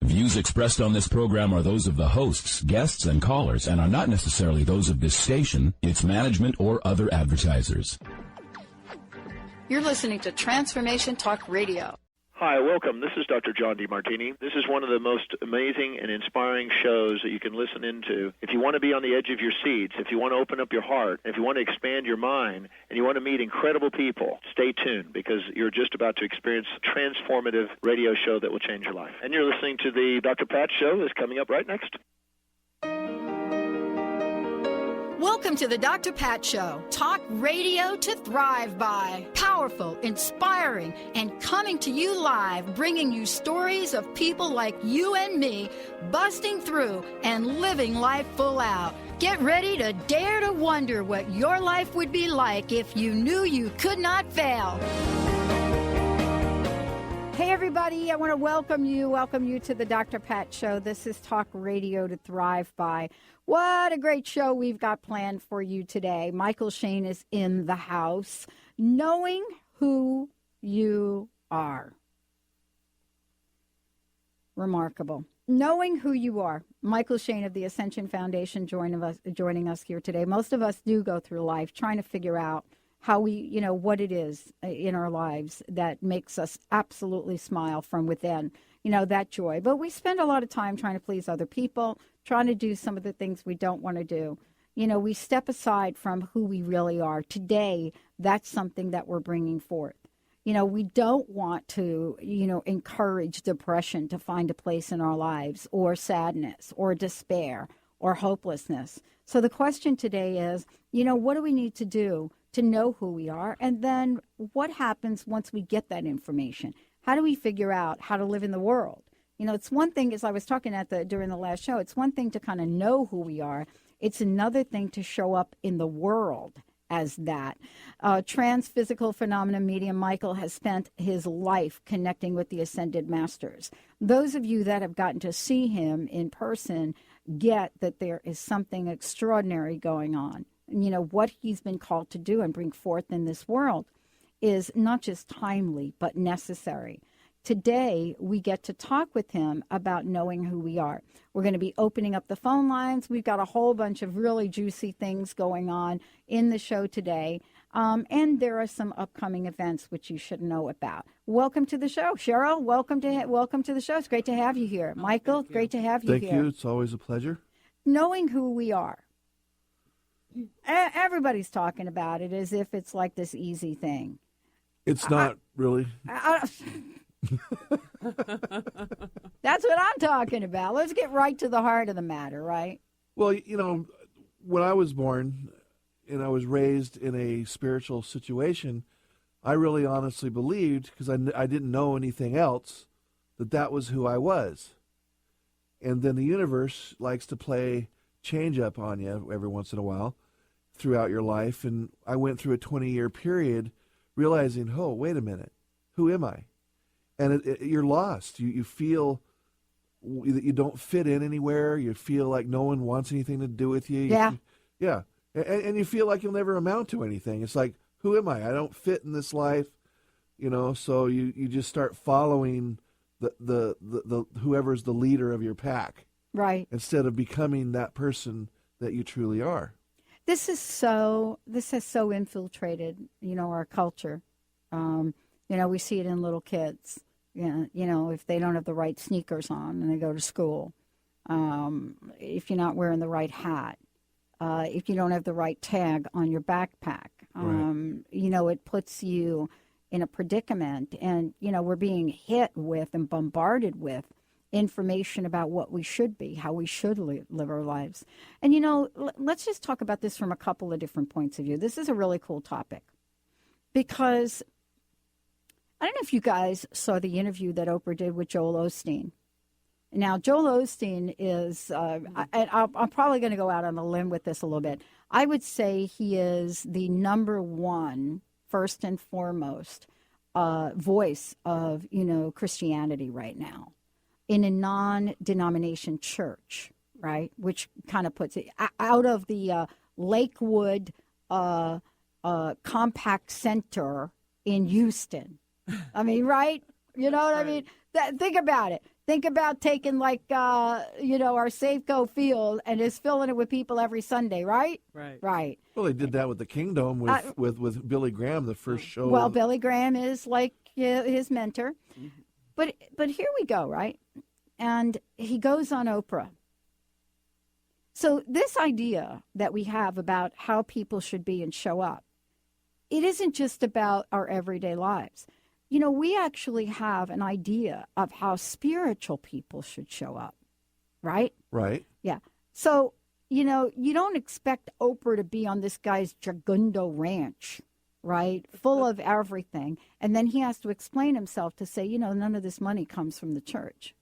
Views expressed on this program are those of the hosts, guests, and callers, and are not necessarily those of this station, its management, or other advertisers. You're listening to Transformation Talk Radio. Hi, welcome. This is Dr. John DeMartini. This is one of the most amazing and inspiring shows that you can listen into. If you want to be on the edge of your seats, if you want to open up your heart, if you want to expand your mind, and you want to meet incredible people, stay tuned because you're just about to experience a transformative radio show that will change your life. And you're listening to the Dr. Pat Show that's coming up right next. Welcome to the Dr. Pat Show. Talk radio to thrive by. Powerful, inspiring, and coming to you live, bringing you stories of people like you and me, busting through and living life full out. Get ready to dare to wonder what your life would be like if you knew you could not fail. Hey, everybody, I want to welcome you to the Dr. Pat Show. This is Talk Radio to Thrive By. What a great show we've got planned for you today. Mychael Shane is in the house. Knowing who you are. Remarkable. Knowing who you are. Mychael Shane of the Ascension Foundation joining us here today. Most of us do go through life trying to figure out how we, what it is in our lives that makes us absolutely smile from within, that joy. But we spend a lot of time trying to please other people, trying to do some of the things we don't want to do. We step aside from who we really are. Today, that's something that we're bringing forth. We don't want to, encourage depression to find a place in our lives, or sadness, or despair, or hopelessness. So the question today is, what do we need to do to know who we are? And then what happens once we get that information? How do we figure out how to live in the world? It's one thing, as I was talking during the last show, it's one thing to kind of know who we are. It's another thing to show up in the world as that. Trans-physical phenomena medium Mychael has spent his life connecting with the ascended masters. Those of you that have gotten to see him in person get that there is something extraordinary going on. What he's been called to do and bring forth in this world is not just timely, but necessary. Today, we get to talk with him about knowing who we are. We're going to be opening up the phone lines. We've got a whole bunch of really juicy things going on in the show today. And there are some upcoming events which you should know about. Welcome to the show. Cheryl, welcome to the show. It's great to have you here. Mychael, great to have you here. Thank you. It's always a pleasure. Knowing who we are. Everybody's talking about it as if it's like this easy thing. It's not really. That's what I'm talking about. Let's get right to the heart of the matter, right? Well, when I was born and I was raised in a spiritual situation, I really honestly believed, because I didn't know anything else, that was who I was. And then the universe likes to play change up on you every once in a while throughout your life. And I went through a 20-year period realizing, oh, wait a minute, who am I? And you're lost. You feel that you don't fit in anywhere. You feel like no one wants anything to do with you. Yeah. And you feel like you'll never amount to anything. It's like, who am I? I don't fit in this life, so you just start following the whoever's the leader of your pack. Right. Instead of becoming that person that you truly are. This has so infiltrated, our culture. We see it in little kids. If they don't have the right sneakers on and they go to school, if you're not wearing the right hat, if you don't have the right tag on your backpack, right. It puts you in a predicament. And, we're being hit with and bombarded with information about what we should be, how we should live our lives. And, let's just talk about this from a couple of different points of view. This is a really cool topic because I don't know if you guys saw the interview that Oprah did with Joel Osteen. Now, Joel Osteen is, I'm probably going to go out on a limb with this a little bit. I would say he is the number one, first and foremost, voice of, Christianity right now in a non-denomination church, right? Which kind of puts it out of the Lakewood Compact Center in Houston. I mean, right? You know what I mean? Think about it. Think about taking like, our Safeco field and just filling it with people every Sunday, right? Right. Well, they did that with the Kingdom with Billy Graham, the first show. Well, Billy Graham is like his mentor. But here we go, right? And he goes on Oprah. So this idea that we have about how people should be and show up, it isn't just about our everyday lives. We actually have an idea of how spiritual people should show up, right? Right. Yeah. So, you don't expect Oprah to be on this guy's Jagundo ranch, right? Full of everything. And then he has to explain himself to say, none of this money comes from the church.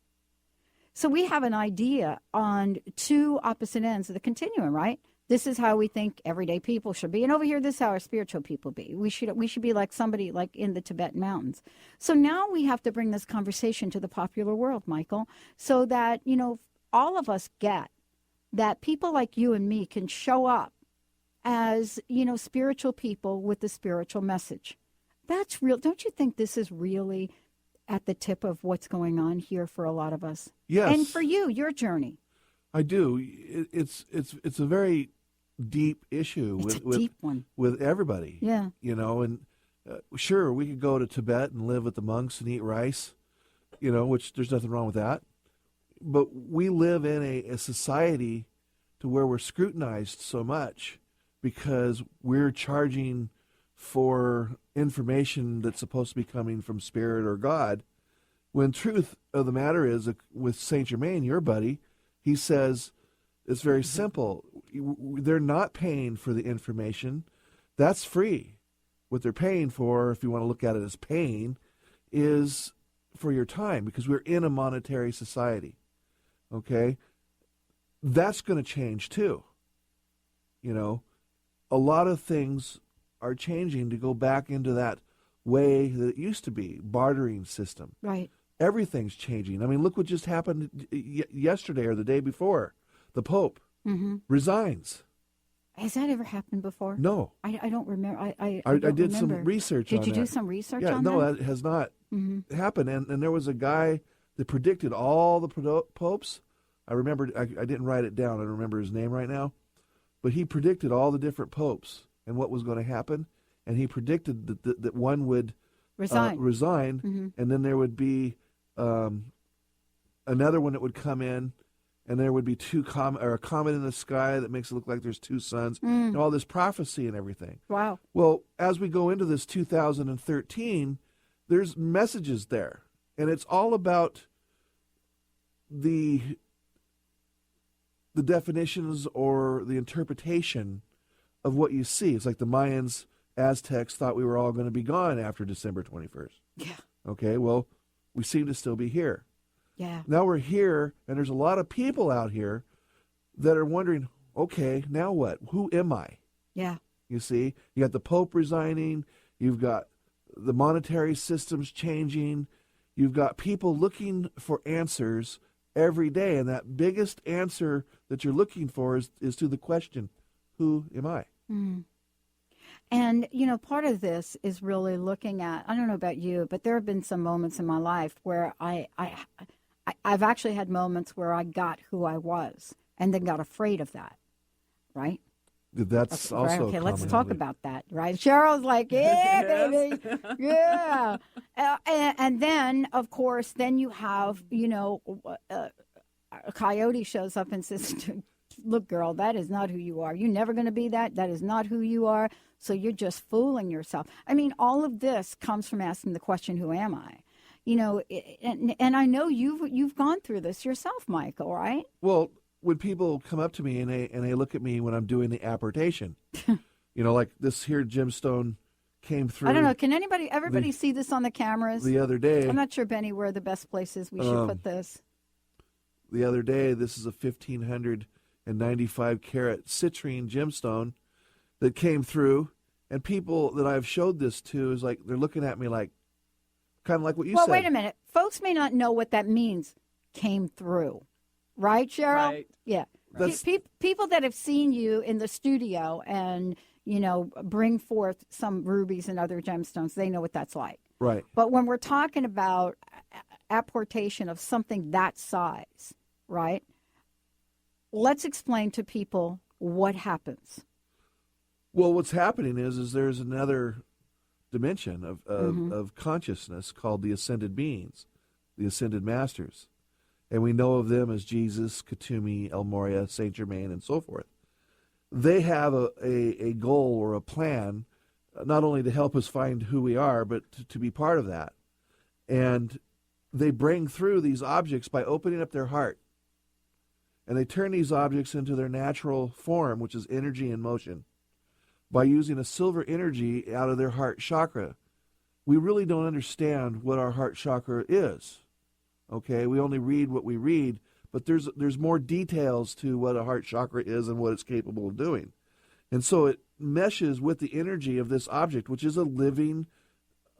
So we have an idea on two opposite ends of the continuum, right? This is how we think everyday people should be. And over here, this is how our spiritual people be. We should be like somebody like in the Tibetan mountains. So now we have to bring this conversation to the popular world, Mychael, so that, all of us get that people like you and me can show up as, spiritual people with the spiritual message. That's real. Don't you think this is really at the tip of what's going on here for a lot of us? Yes. And for you, your journey. I do. It's a very deep issue deep one with everybody. Yeah. And sure, we could go to Tibet and live with the monks and eat rice, which there's nothing wrong with that. But we live in a society to where we're scrutinized so much because we're charging for information that's supposed to be coming from Spirit or God, when truth of the matter is, with Saint Germain, your buddy, he says it's very simple. They're not paying for the information. That's free. What they're paying for, if you want to look at it as paying, is for your time, because we're in a monetary society. Okay? That's going to change too. A lot of things are changing to go back into that way that it used to be, bartering system. Right. Everything's changing. I mean, look what just happened yesterday or the day before. The Pope resigns. Has that ever happened before? No. I don't remember. I did remember. some research on that. Did you do some research on that? No, that has not happened. And there was a guy that predicted all the popes. I remember, I didn't write it down. I don't remember his name right now. But he predicted all the different popes and what was going to happen. And he predicted that one would resign, and then there would be another one that would come in, and there would be a comet in the sky that makes it look like there's two suns, and all this prophecy and everything. Wow. Well, as we go into this 2013, there's messages there, and it's all about the definitions or the interpretation of what you see. It's like the Mayans, Aztecs thought we were all going to be gone after December 21st. Yeah. Okay, well, we seem to still be here. Yeah. Now we're here, and there's a lot of people out here that are wondering, okay, now what? Who am I? Yeah. You see, you got the Pope resigning, you've got the monetary systems changing, you've got people looking for answers every day, and that biggest answer that you're looking for is to the question, who am I? And, part of this is really looking at, I don't know about you, but there have been some moments in my life where I've actually had moments where I got who I was and then got afraid of that, right? That's also okay. Let's talk about that, right? Cheryl's like, yeah, baby, yeah. And then, of course, then you have, a coyote shows up and says, "Look, girl, that is not who you are. You're never going to be that. That is not who you are. So you're just fooling yourself." I mean, all of this comes from asking the question, "Who am I?" And I know you've gone through this yourself, Mychael, right? Well, when people come up to me and they look at me when I'm doing the apportation, like this here gemstone came through. I don't know. Can everybody see this on the cameras? The other day. I'm not sure, Benny, where the best places we should put this. The other day, this is a 1,595 carat citrine gemstone that came through, and people that I've showed this to is like, they're looking at me like, kind of like what you said. Well, wait a minute. Folks may not know what that means, came through. Right, Cheryl? Right. Yeah. People that have seen you in the studio and, bring forth some rubies and other gemstones, they know what that's like. Right. But when we're talking about apportation of something that size, right? Let's explain to people what happens. Well, what's happening is there's another dimension of consciousness called the ascended beings, the ascended masters. And we know of them as Jesus, Katumi, El Morya, Saint Germain, and so forth. They have a goal or a plan, not only to help us find who we are, but to be part of that. And they bring through these objects by opening up their heart. And they turn these objects into their natural form, which is energy and motion, by using a silver energy out of their heart chakra. We really don't understand what our heart chakra is. Okay, we only read what we read, but there's more details to what a heart chakra is and what it's capable of doing. And so it meshes with the energy of this object, which is a living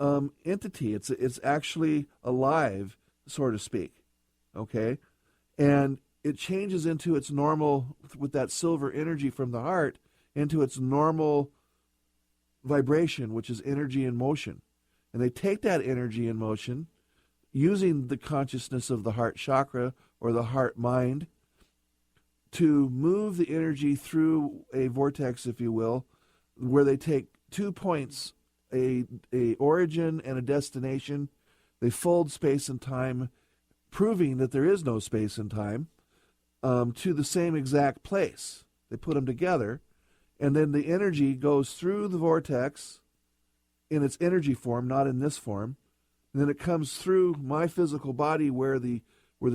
entity. It's actually alive, so to speak. Okay, and it changes into its normal, with that silver energy from the heart, into its normal vibration, which is energy and motion. And they take that energy and motion, using the consciousness of the heart chakra or the heart mind, to move the energy through a vortex, if you will, where they take 2 points, a origin and a destination. They fold space and time, proving that there is no space and time, to the same exact place. They put them together, and then the energy goes through the vortex in its energy form, not in this form. And then it comes through my physical body where the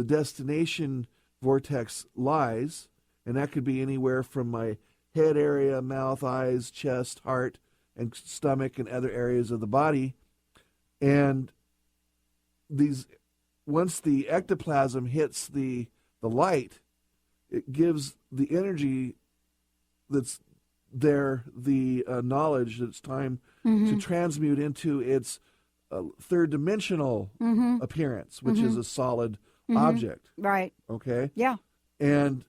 destination vortex lies, and that could be anywhere from my head area, mouth, eyes, chest, heart, and stomach, and other areas of the body. And once the ectoplasm hits the light, it gives the energy that's there, the knowledge that it's time to transmute into its third dimensional appearance, which is a solid object. Right. Okay. Yeah. And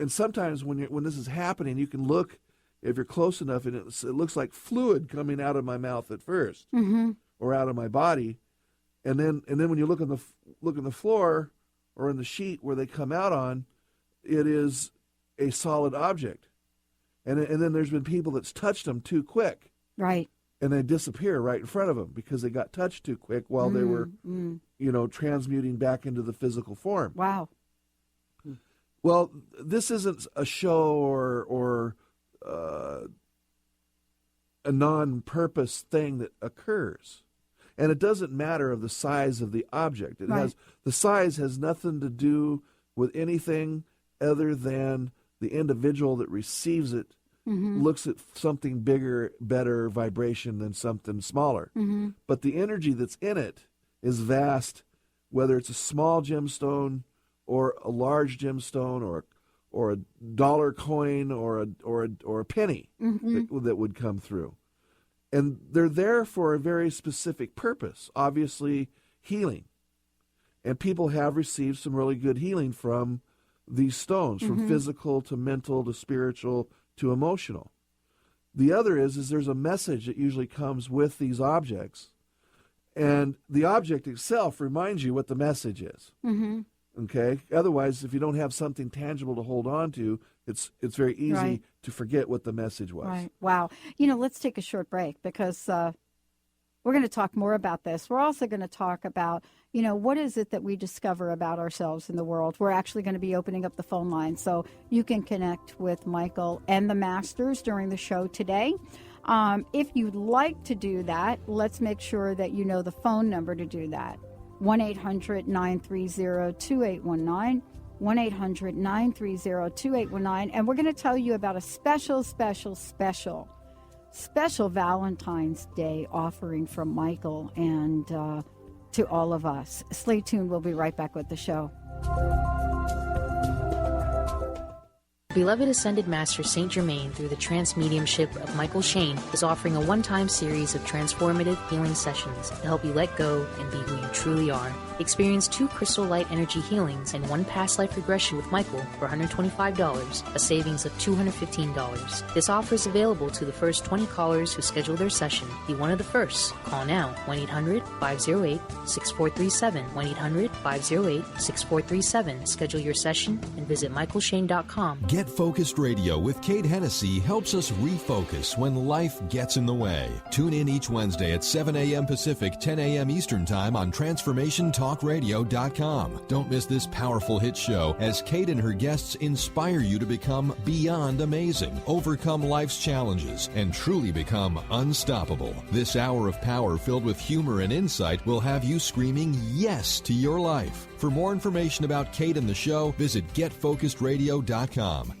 sometimes when this is happening, you can look, if you're close enough, and it looks like fluid coming out of my mouth at first, or out of my body, and then when you look on the floor or in the sheet where they come out on, it is a solid object. And then there's been people that's touched them too quick. Right. And they disappear right in front of them because they got touched too quick while they were, transmuting back into the physical form. Wow. Well, this isn't a show or a non-purpose thing that occurs. And it doesn't matter of the size of the object. The size has nothing to do with anything other than the individual that receives it looks at something bigger, better vibration than something smaller. But the energy that's in it is vast, whether it's a small gemstone or a large gemstone or a dollar coin or a penny that would come through. And they're there for a very specific purpose, obviously healing. And people have received some really good healing from these stones, from physical to mental to spiritual to emotional. The other is there's a message that usually comes with these objects, and the object itself reminds you what the message is. Okay? Otherwise, if you don't have something tangible to hold on to, it's very easy to forget what the message was. Right. Wow. Let's take a short break because we're going to talk more about this. We're also going to talk about, what is it that we discover about ourselves in the world. We're actually going to be opening up the phone line so you can connect with Mychael and the Masters during the show today. If you'd like to do that, let's make sure that you know the phone number to do that. 1-800-930-2819. 1-800-930-2819. And we're going to tell you about a special Valentine's Day offering from Mychael and to all of us. Stay tuned. We'll be right back with the show. Beloved Ascended Master Saint Germain, through the trance mediumship of Mychael Shane, is offering a one-time series of transformative healing sessions to help you let go and be who you truly are. Experience 2 crystal light energy healings and 1 past life regression with Mychael for $125, a savings of $215. This offer is available to the first 20 callers who schedule their session. Be one of the first. Call now, 1-800-508-6437, 1-800-508-6437. Schedule your session and visit MychaelShane.com. Get Focused Radio with Kate Hennessy helps us refocus when life gets in the way. Tune in each Wednesday at 7 a.m. Pacific, 10 a.m. Eastern Time on TransformationTalkRadio.com. Don't miss this powerful hit show as Kate and her guests inspire you to become beyond amazing, overcome life's challenges, and truly become unstoppable. This hour of power filled with humor and insight will have you screaming yes to your life. For more information about Kate and the show, visit GetFocusedRadio.com.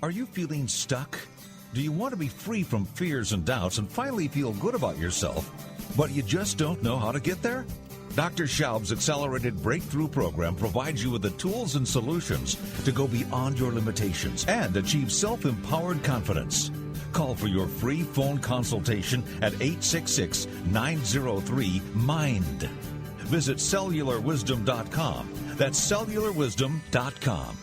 Are you feeling stuck? Do you want to be free from fears and doubts and finally feel good about yourself, but you just don't know how to get there? Dr. Schaub's Accelerated Breakthrough Program provides you with the tools and solutions to go beyond your limitations and achieve self-empowered confidence. Call for your free phone consultation at 866-903-MIND. Visit cellularwisdom.com. That's cellularwisdom.com.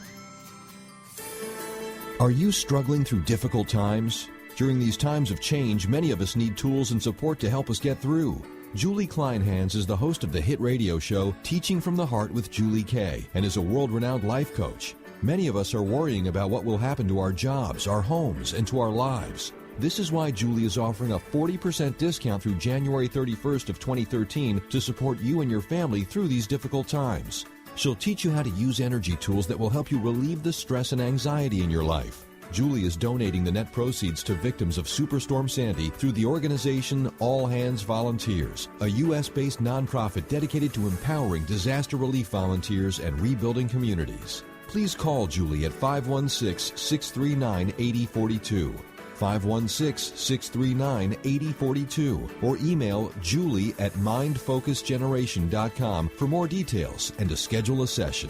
Are you struggling through difficult times? During these times of change, many of us need tools and support to help us get through. Julie Kleinhans is the host of the hit radio show Teaching from the Heart with Julie Kay and is a world-renowned life coach. Many of us are worrying about what will happen to our jobs, our homes, and to our lives. This is why Julie is offering a 40% discount through January 31st of 2013 to support you and your family through these difficult times. She'll teach you how to use energy tools that will help you relieve the stress and anxiety in your life. Julie is donating the net proceeds to victims of Superstorm Sandy through the organization All Hands Volunteers, a U.S.-based nonprofit dedicated to empowering disaster relief volunteers and rebuilding communities. Please call Julie at 516-639-8042, 516-639-8042, or email Julie at mindfocusgeneration.com for more details and to schedule a session.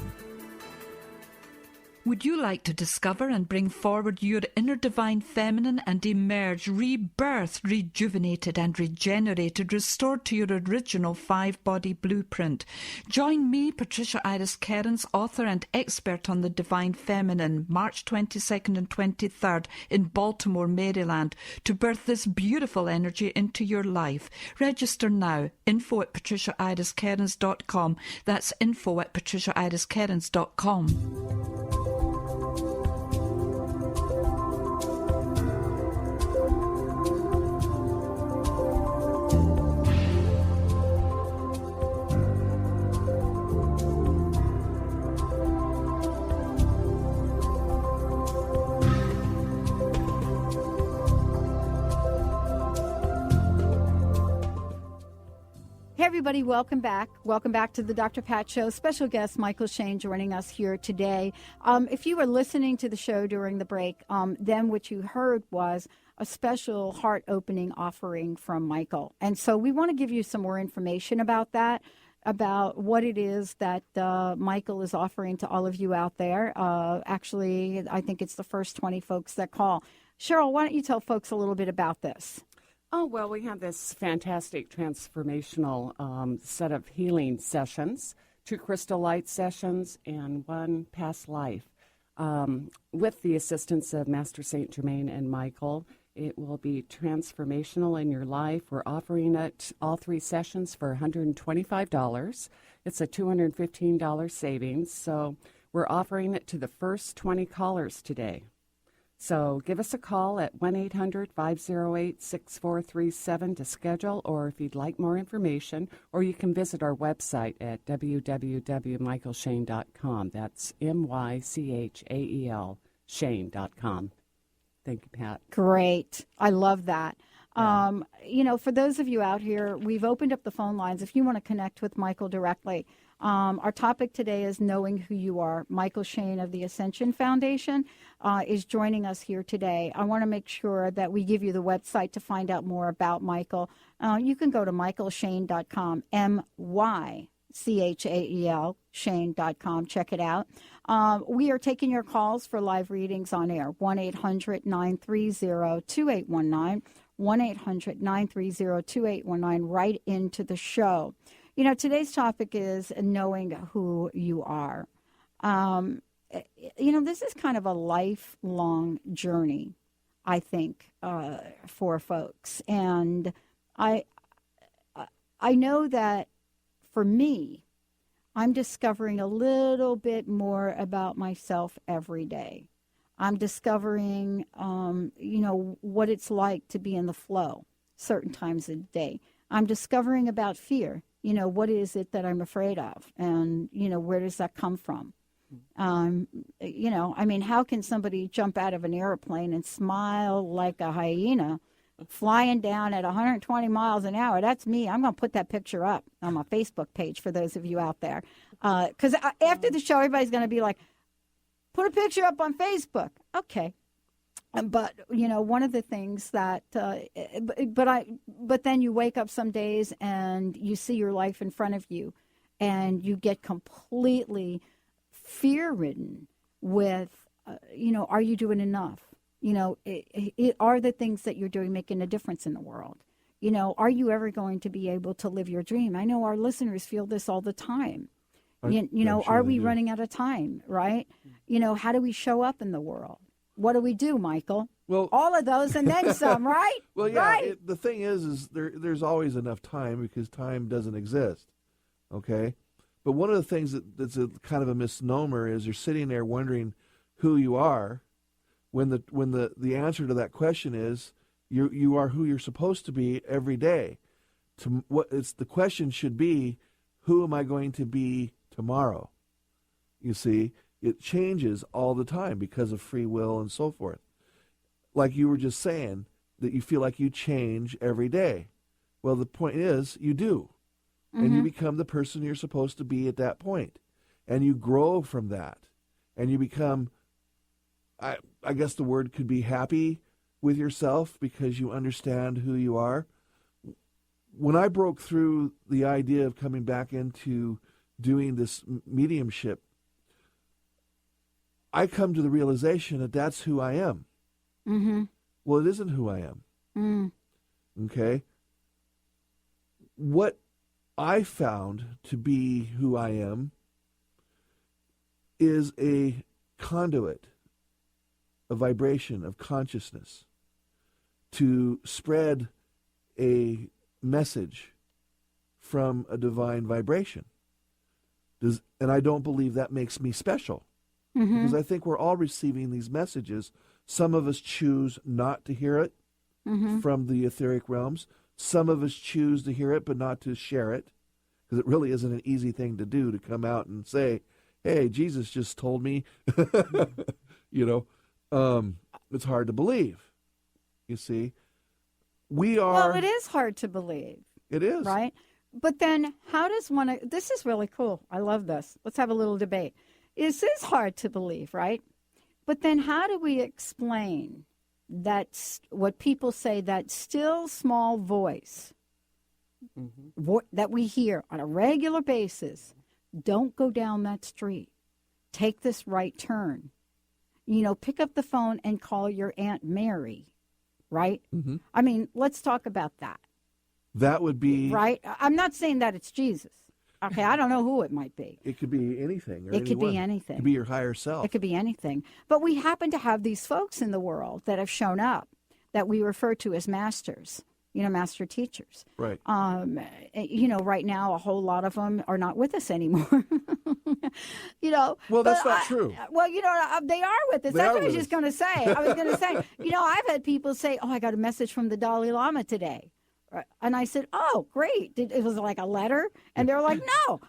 Would you like to discover and bring forward your inner divine feminine and emerge rebirthed, rejuvenated and regenerated, restored to your original 5-body blueprint? Join me, Patricia Iris Cairns, author and expert on the divine feminine, March 22nd and 23rd in Baltimore, Maryland, to birth this beautiful energy into your life. Register now. info@patriciairiscairns.com. That's info@patriciairiscairns.com. Hey, everybody, welcome back. Welcome back to the Dr. Pat Show. Special guest Mychael Shane joining us here today. If you were listening to the show during the break, then what you heard was a special heart-opening offering from Mychael. And so we want to give you some more information about that, about what it is that Mychael is offering to all of you out there. Actually, I think it's the first 20 folks that call. Cheryl, why don't you tell folks a little bit about this? Oh, well, we have this fantastic transformational set of healing sessions, 2 crystal light sessions and 1 past life. With the assistance of Master Saint Germain and Mychael, it will be transformational in your life. We're offering it, all 3 sessions, for $125. It's a $215 savings, so we're offering it to the first 20 callers today. So give us a call at 1-800-508-6437 to schedule, or if you'd like more information, or you can visit our website at www.mychaelshane.com. That's MYCHAEL Shane.com. Thank you, Pat. Great. I love that. For those of you out here, we've opened up the phone lines. If you want to connect with Mychael directly, our topic today is knowing who you are. Mychael Shane of the Ascension Foundation is joining us here today. I want to make sure that we give you the website to find out more about Mychael. You can go to MychaelShane.com, CHAEL, Shane.com. Check it out. We are taking your calls for live readings on air. 1-800-930-2819. 1-800-930-2819, right into the show. You know, today's topic is knowing who you are. You know, this is kind of a lifelong journey, I think, for folks. And I know that for me, I'm discovering a little bit more about myself every day. I'm discovering, you know, what it's like to be in the flow certain times of the day. I'm discovering about fear. You know, what is it that I'm afraid of? And, you know, where does that come from? You know, I mean, how can somebody jump out of an airplane and smile like a hyena flying down at 120 miles an hour? That's me. I'm going to put that picture up on my Facebook page for those of you out there. Because after the show, everybody's going to be like, put a picture up on Facebook. Okay. But, you know, one of the things that, but then you wake up some days and you see your life in front of you and you get completely fear-ridden with, you know, are you doing enough? You know, are the things that you're doing making a difference in the world? You know, are you ever going to be able to live your dream? I know our listeners feel this all the time. You know, sure, are we running out of time, right? You know, how do we show up in the world? What do we do, Mychael? Well, all of those and then some, right? Well, yeah, right? The thing is there's always enough time because time doesn't exist, okay? But one of the things that's a kind of a misnomer is you're sitting there wondering who you are when the answer to that question is you are who you're supposed to be every day. The question should be, who am I going to be tomorrow? You see, it changes all the time because of free will and so forth. Like you were just saying, that you feel like you change every day. Well, the point is, you do. Mm-hmm. And you become the person you're supposed to be at that point. And you grow from that. And you become, I guess the word could be happy with yourself because you understand who you are. When I broke through the idea of coming back into doing this mediumship, I come to the realization that that's who I am. Mm-hmm. Well, it isn't who I am. Mm. Okay? What I found to be who I am is a conduit, a vibration of consciousness to spread a message from a divine vibration. And I don't believe that makes me special. Mm-hmm. Because I think we're all receiving these messages. Some of us choose not to hear it from the etheric realms. Some of us choose to hear it but not to share it. Because it really isn't an easy thing to do, to come out and say, hey, Jesus just told me. You know, it's hard to believe. You see, we are. Well, it is hard to believe. It is. Right? But then how does one, this is really cool. I love this. Let's have a little debate. This is hard to believe, right? But then how do we explain that, what people say, that still small voice that we hear on a regular basis? Don't go down that street. Take this right turn. You know, pick up the phone and call your Aunt Mary, right? Mm-hmm. I mean, let's talk about that. That would be... Right? I'm not saying that it's Jesus. Okay, I don't know who it might be. It could be anything. It could be anything. It could be your higher self. It could be anything. But we happen to have these folks in the world that have shown up that we refer to as masters, you know, master teachers. Right. You know, right now, a whole lot of them are not with us anymore. You know. Well, that's not true. Well, you know, they are with us. That's what I was just going to say. I was going to say, you know, I've had people say, oh, I got a message from the Dalai Lama today. And I said, oh, great. It was like a letter? And they're like, no,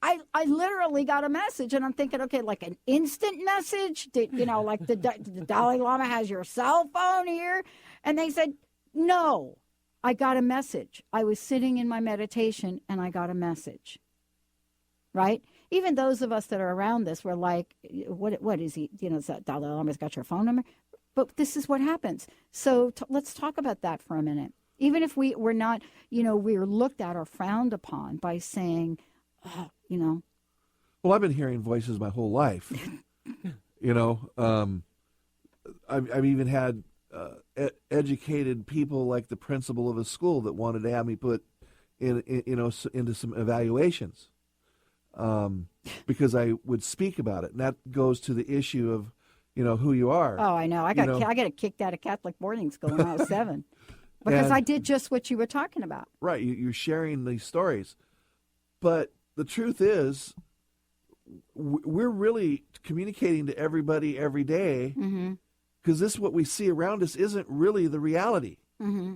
I literally got a message. And I'm thinking, okay, like an instant message? You know, like the Dalai Lama has your cell phone here? And they said, no, I got a message. I was sitting in my meditation and I got a message. Right? Even those of us that are around this were like, what is he? You know, Dalai Lama's got your phone number? But this is what happens. So let's talk about that for a minute. Even if we're not, you know, we're looked at or frowned upon by saying, you know. Well, I've been hearing voices my whole life. You know, I've even had educated people like the principal of a school that wanted to have me put into some evaluations because I would speak about it, and that goes to the issue of who you are. Oh, I know. I got kicked out of Catholic boarding school when I was 7 because I did just what you were talking about. Right, you're sharing these stories, but the truth is, we're really communicating to everybody every day, because this what we see around us isn't really the reality. Mm-hmm.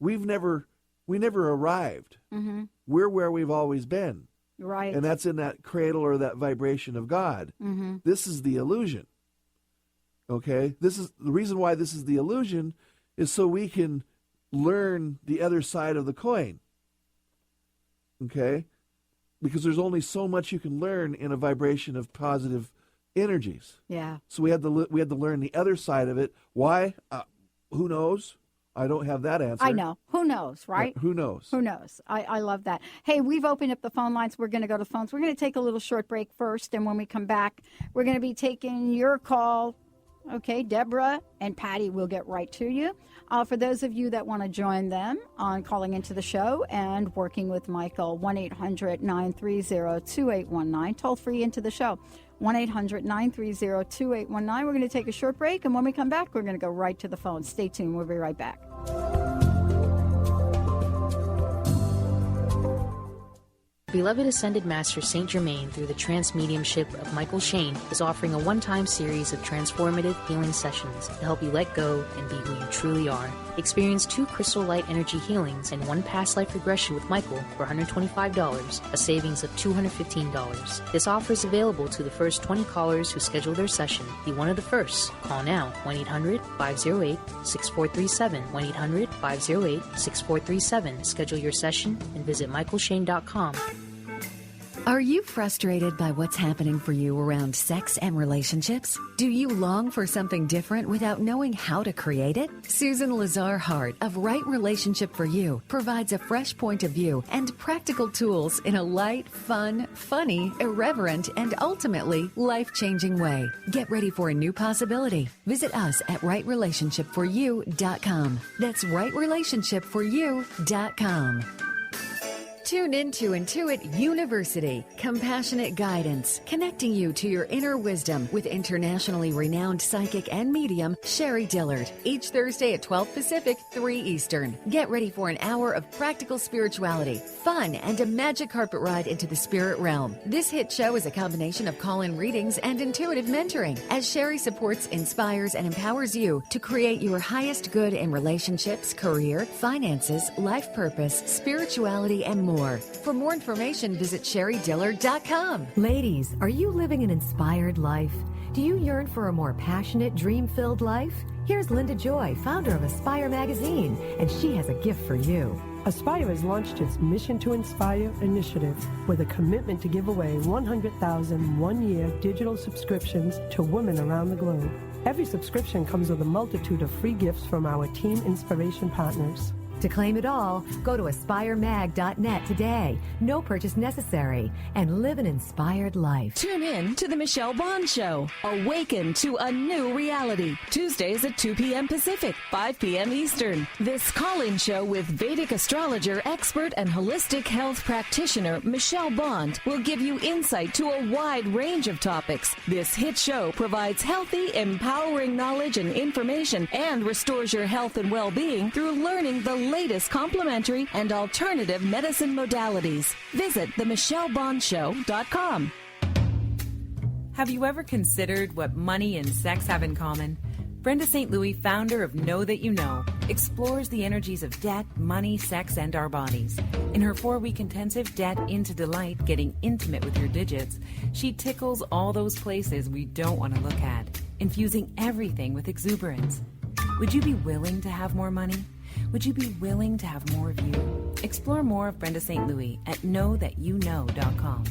We never arrived. Mm-hmm. We're where we've always been. Right. And that's in that cradle or that vibration of God. Mm-hmm. This is the illusion. Okay? This is the reason why this is the illusion is so we can learn the other side of the coin. Okay? Because there's only so much you can learn in a vibration of positive energies. Yeah. So we had to learn the other side of it. Why? Who knows? I don't have that answer. I know. Who knows, right? Yeah, who knows? Who knows? I love that. Hey, we've opened up the phone lines. We're going to go to phones. We're going to take a little short break first, and when we come back, we're going to be taking your call. Okay, Deborah and Patty will get right to you. For those of you that want to join them on calling into the show and working with Mychael, 1-800-930-2819, toll free into the show. 1-800-930-2819. We're going to take a short break, and when we come back, we're going to go right to the phone. Stay tuned. We'll be right back. Beloved Ascended Master Saint Germain, through the trance mediumship of Mychael Shane, is offering a one-time series of transformative healing sessions to help you let go and be who you truly are. Experience 2 crystal light energy healings and 1 past life regression with Mychael for $125, a savings of $215. This offer is available to the first 20 callers who schedule their session. Be one of the first. Call now, 1-800-508-6437, 1-800-508-6437. Schedule your session and visit MychaelShane.com. Are you frustrated by what's happening for you around sex and relationships? Do you long for something different without knowing how to create it? Susan Lazar-Hart of Right Relationship for You provides a fresh point of view and practical tools in a light, fun, funny, irreverent, and ultimately life-changing way. Get ready for a new possibility. Visit us at rightrelationshipforyou.com. That's rightrelationshipforyou.com. Tune into Intuit University, compassionate guidance, connecting you to your inner wisdom with internationally renowned psychic and medium Sherry Dillard. Each Thursday at 12 Pacific, 3 Eastern. Get ready for an hour of practical spirituality, fun, and a magic carpet ride into the spirit realm. This hit show is a combination of call-in readings and intuitive mentoring, as Sherry supports, inspires, and empowers you to create your highest good in relationships, career, finances, life purpose, spirituality, and more. For more information, visit SherryDillard.com. Ladies, are you living an inspired life? Do you yearn for a more passionate, dream-filled life? Here's Linda Joy, founder of Aspire Magazine, and she has a gift for you. Aspire has launched its Mission to Inspire initiative with a commitment to give away 100,000 one-year digital subscriptions to women around the globe. Every subscription comes with a multitude of free gifts from our team inspiration partners. To claim it all, go to aspiremag.net today. No purchase necessary. And live an inspired life. Tune in to The Michelle Bond Show. Awaken to a new reality. Tuesdays at 2 p.m. Pacific, 5 p.m. Eastern. This call-in show with Vedic astrologer, expert, and holistic health practitioner Michelle Bond will give you insight to a wide range of topics. This hit show provides healthy, empowering knowledge and information and restores your health and well-being through learning the latest complementary and alternative medicine modalities. Visit themichellebondshow.com. Have you ever considered what money and sex have in common? Brenda St. Louis, founder of Know That You Know, explores the energies of debt, money, sex, and our bodies. In her 4-week intensive Debt into Delight, Getting Intimate with Your Digits, she tickles all those places we don't want to look at, infusing everything with exuberance. Would you be willing to have more money? Would you be willing to have more of you? Explore more of Brenda St. Louis at knowthatyouknow.com.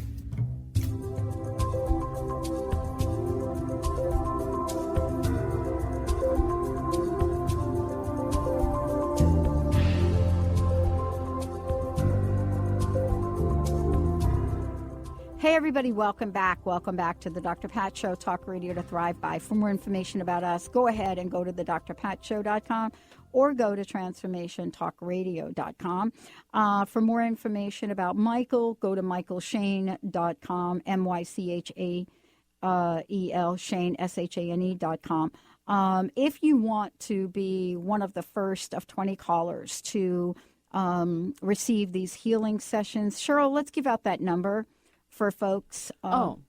everybody, welcome back. Welcome back to the Dr. Pat Show, Talk Radio to Thrive By. For more information about us, go ahead and go to the drpatshow.com or go to transformationtalkradio.com. For more information about Mychael, go to mychaelshane.com, MYCHAEL, Shane, SHANE.com. If you want to be one of the first of 20 callers to receive these healing sessions, Cheryl, let's give out that number for folks.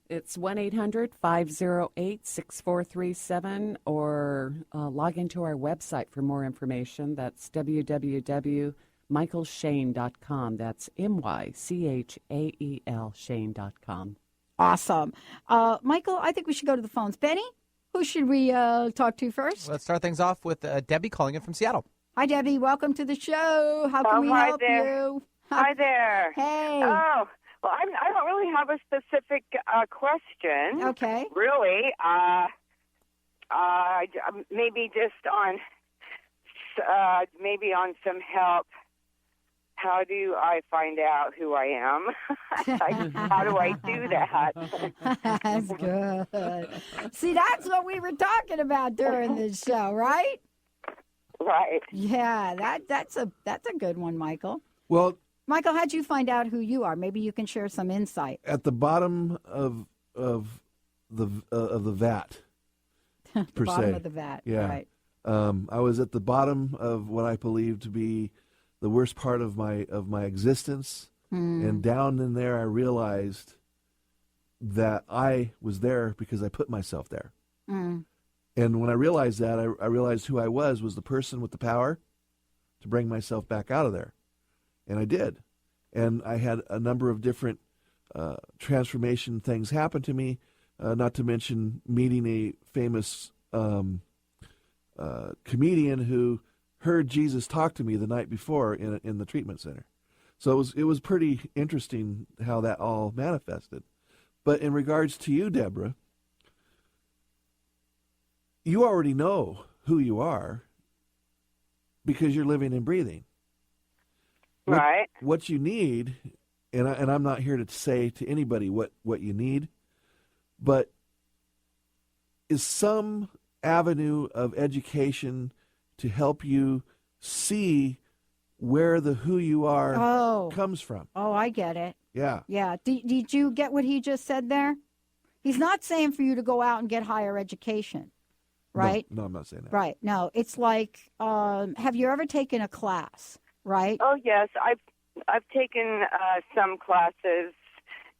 It's 1-800-508-6437, or log into our website for more information. That's www.mychaelshane.com. That's MYCHAEL Shane.com. Awesome. Mychael, I think we should go to the phones. Benny, who should we talk to first? Let's start things off with Debbie calling in from Seattle. Hi, Debbie. Welcome to the show. How can we help you? Hi there. Hey. Oh, well, I don't really have a specific question. Okay. Really. Maybe just on some help. How do I find out who I am? How do I do that? That's good. See, that's what we were talking about during this show, right? Right. Yeah, that's a good one, Mychael. Well, Mychael, how'd you find out who you are? Maybe you can share some insight. At the bottom of the vat, per se. Bottom of the vat. Yeah. Right. I was at the bottom of what I believe to be the worst part of my existence, and down in there, I realized that I was there because I put myself there. And when I realized that, I realized who I was the person with the power to bring myself back out of there. And I did. And I had a number of different transformation things happen to me, not to mention meeting a famous comedian who heard Jesus talk to me the night before in the treatment center. So it was pretty interesting how that all manifested. But in regards to you, Deborah, you already know who you are because you're living and breathing. Right. What you need, and I'm not here to say to anybody what you need, but is some avenue of education to help you see where the who you are comes from. Oh, I get it. Yeah. Yeah. Did you get what he just said there? He's not saying for you to go out and get higher education, right? No, I'm not saying that. Right. No, it's like, have you ever taken a class, right? Oh, yes. I've taken some classes,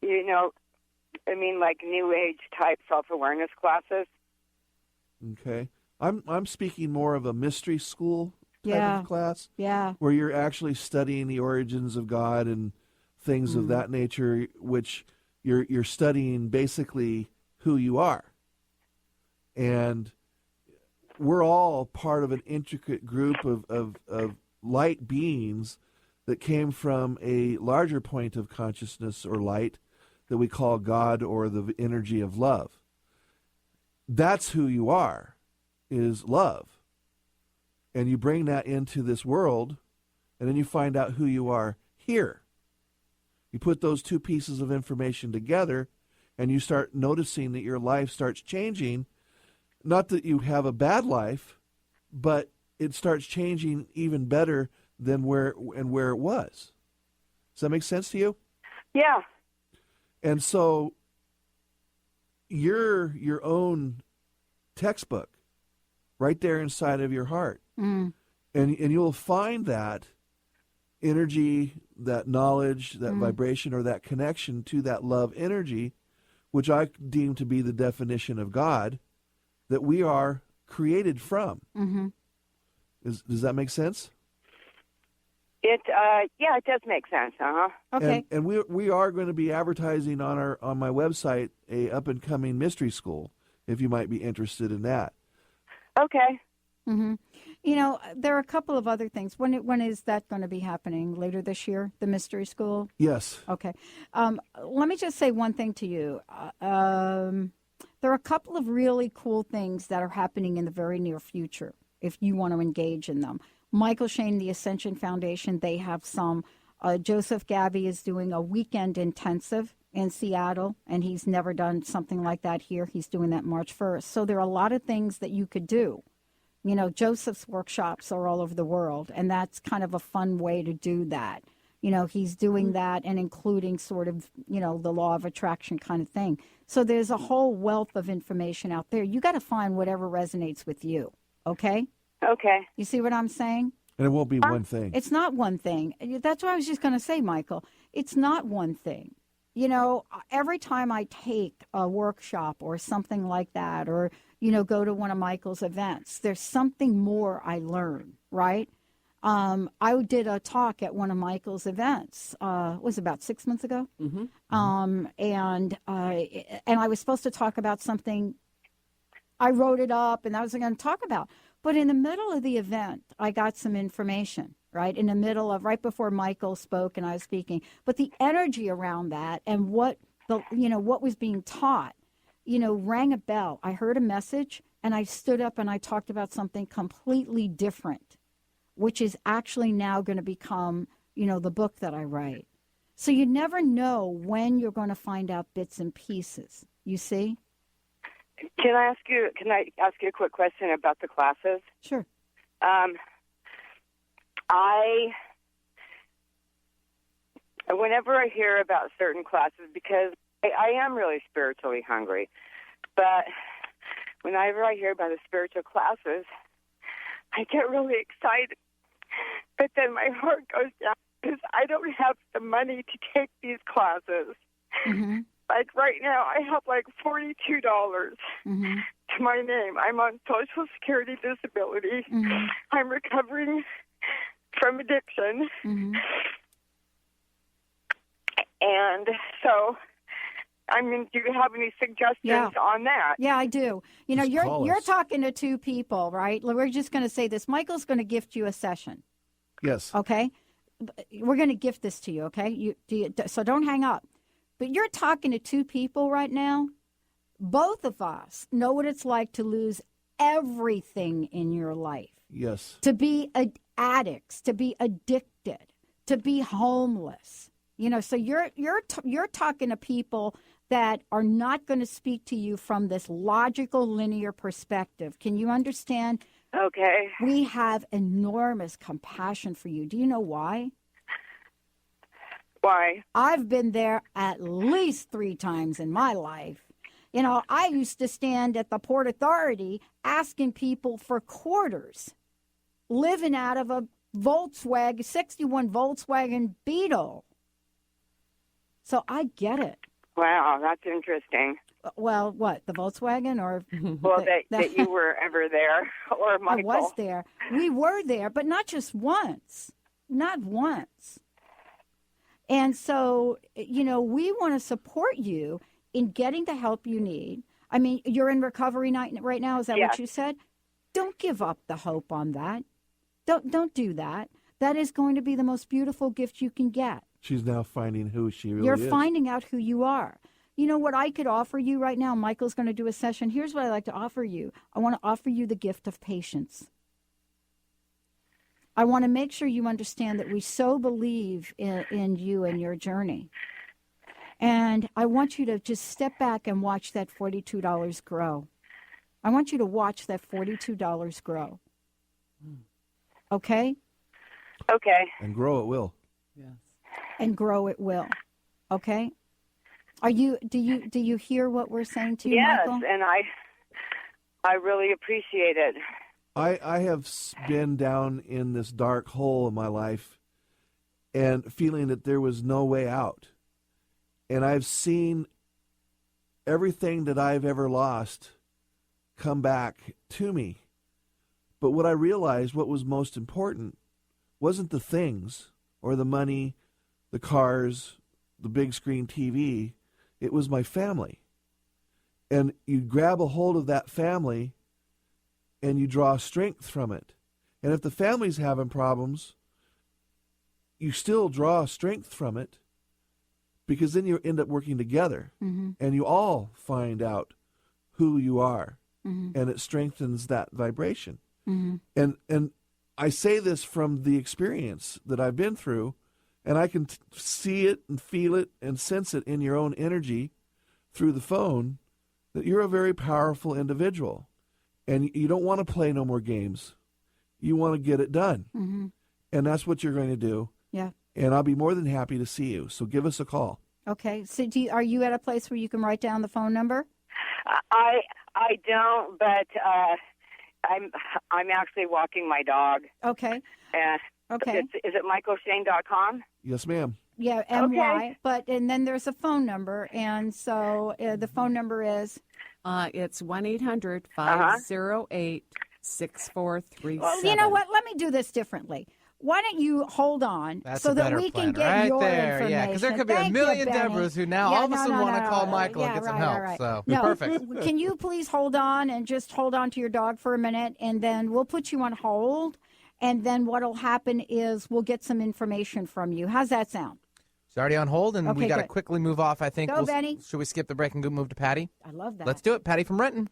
like New Age type self-awareness classes. Okay. I'm speaking more of a mystery school type of class. Yeah. Where you're actually studying the origins of God and things of that nature, which you're studying basically who you are. And we're all part of an intricate group of light beings that came from a larger point of consciousness or light that we call God or the energy of love. That's who you are, is love. And you bring that into this world, and then you find out who you are here. You put those two pieces of information together, and you start noticing that your life starts changing. Not that you have a bad life, but it starts changing even better than where it was. Does that make sense to you? Yeah. And so you're your own textbook right there inside of your heart. And you'll find that energy, that knowledge, that vibration, or that connection to that love energy, which I deem to be the definition of God, that we are created from. Does that make sense? It does make sense. Okay. And we are going to be advertising on my website a up and coming mystery school, if you might be interested in that. Okay. There are a couple of other things. When is that going to be happening? Later this year, the mystery school? Yes. Okay. Let me just say one thing to you. There are a couple of really cool things that are happening in the very near future, if you want to engage in them. Mychael Shane, the Ascension Foundation, they have some. Joseph Gabby is doing a weekend intensive in Seattle, and he's never done something like that here. He's doing that March 1st. So there are a lot of things that you could do. You know, Joseph's workshops are all over the world, and that's kind of a fun way to do that. You know, he's doing that and including sort of, you know, the law of attraction kind of thing. So there's a whole wealth of information out there. You got to find whatever resonates with you, okay? Okay. You see what I'm saying? And it won't be one thing. It's not one thing. That's what I was just going to say, Mychael. It's not one thing. You know, every time I take a workshop or something like that, or, you know, go to one of Mychael's events, there's something more I learn, right? I did a talk at one of Mychael's events. It was about 6 months ago. And I was supposed to talk about something. I wrote it up, and I was going to talk about. But in the middle of the event, I got some information, right? In the middle of, right before Mychael spoke and I was speaking. But the energy around that and what was being taught, you know, rang a bell. I heard a message, and I stood up and I talked about something completely different, which is actually now going to become, you know, the book that I write. So you never know when you're going to find out bits and pieces. You see? Can I ask you a quick question about the classes? Sure. Whenever I hear about certain classes, because I am really spiritually hungry, but whenever I hear about the spiritual classes, I get really excited. But then my heart goes down because I don't have the money to take these classes. Mm-hmm. Like right now, I have like $42 mm-hmm. to my name. I'm on Social Security disability. Mm-hmm. I'm recovering from addiction. Mm-hmm. And so, I mean, do you have any suggestions on that? Yeah, I do. You know, you're talking to two people, right? We're just going to say this. Mychael's going to gift you a session. Yes. Okay? We're going to gift this to you, okay? So don't hang up. But you're talking to two people right now. Both of us know what it's like to lose everything in your life. Yes. To be addicts, to be addicted, to be homeless. You know, so you're talking to people that are not going to speak to you from this logical, linear perspective. Can you understand? Okay. We have enormous compassion for you. Do you know why? Why? I've been there at least 3 times in my life. You know, I used to stand at the Port Authority asking people for quarters, living out of a Volkswagen, 61 Volkswagen Beetle. So I get it. Wow, that's interesting. Well, what, the Volkswagen or? Well, that you were ever there, or Mychael. I was there. We were there, but not just once. Not once. And so, you know, we want to support you in getting the help you need. I mean, you're in recovery right now. Is that what you said? Don't give up the hope on that. Don't do that. That is going to be the most beautiful gift you can get. She's now finding who she really is. You're finding out who you are. You know what I could offer you right now? Mychael's going to do a session. Here's what I'd like to offer you. I want to offer you the gift of patience. I want to make sure you understand that we so believe in you and your journey. And I want you to just step back and watch that $42 grow. I want you to watch that $42 grow. Okay? Okay. And grow it will. Yes. And grow it will. Okay? Do you hear what we're saying to you, Mychael? Yes, and I really appreciate it. I have been down in this dark hole in my life and feeling that there was no way out. And I've seen everything that I've ever lost come back to me. But what I realized, what was most important, wasn't the things or the money, the cars, the big screen TV. It was my family. And you grab a hold of that family and you draw strength from it. And if the family's having problems, you still draw strength from it, because then you end up working together, mm-hmm. and you all find out who you are, mm-hmm. and it strengthens that vibration. Mm-hmm. And I say this from the experience that I've been through, And I can see it and feel it and sense it in your own energy through the phone that you're a very powerful individual. And you don't want to play no more games. You want to get it done. Mm-hmm. And that's what you're going to do. Yeah. And I'll be more than happy to see you. So give us a call. Okay. So are you at a place where you can write down the phone number? I don't, but I'm actually walking my dog. Okay. Okay. Is it MychaelShane.com? Yes, ma'am. Yeah, MY. Okay. And then there's a phone number, and so the phone number is. It's 1-800-508-6437. Well, you know what? Let me do this differently. Why don't you hold on so that we can get right your there. information? Yeah, because there could be a million Deborahs who now all of a sudden want to call Mychael and get some help. Right. So no, perfect. Can you please hold on and just hold on to your dog for a minute, and then we'll put you on hold, and then what'll happen is we'll get some information from you. How's that sound? It's already on hold, and Okay, we got to good. quickly move off, I think. Go, Benny. Should we skip the break and go move to Patty? I love that. Let's do it. Patty from Renton.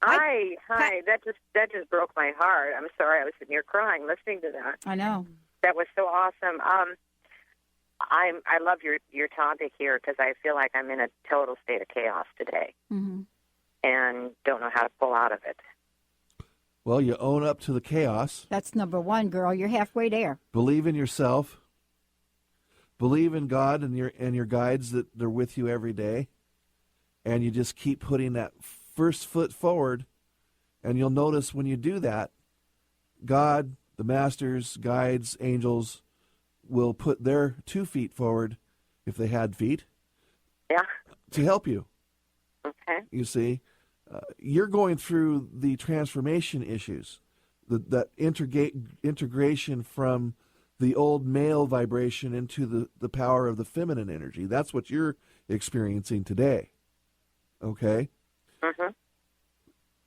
Hi. That just broke my heart. I'm sorry. I was sitting here crying listening to that. I know. That was so awesome. I love your topic here because I feel like I'm in a total state of chaos today, and don't know how to pull out of it. Well, you own up to the chaos. That's number one, girl. You're halfway there. Believe in yourself. Believe in God and your guides that they're with you every day. And you just keep putting that first foot forward. And you'll notice when you do that, God, the masters, guides, angels will put their 2 feet forward, if they had feet, to help you. Okay. You see, you're going through the transformation issues, that integration from the old male vibration into the power of the feminine energy. That's what you're experiencing today. Okay? Mm-hmm.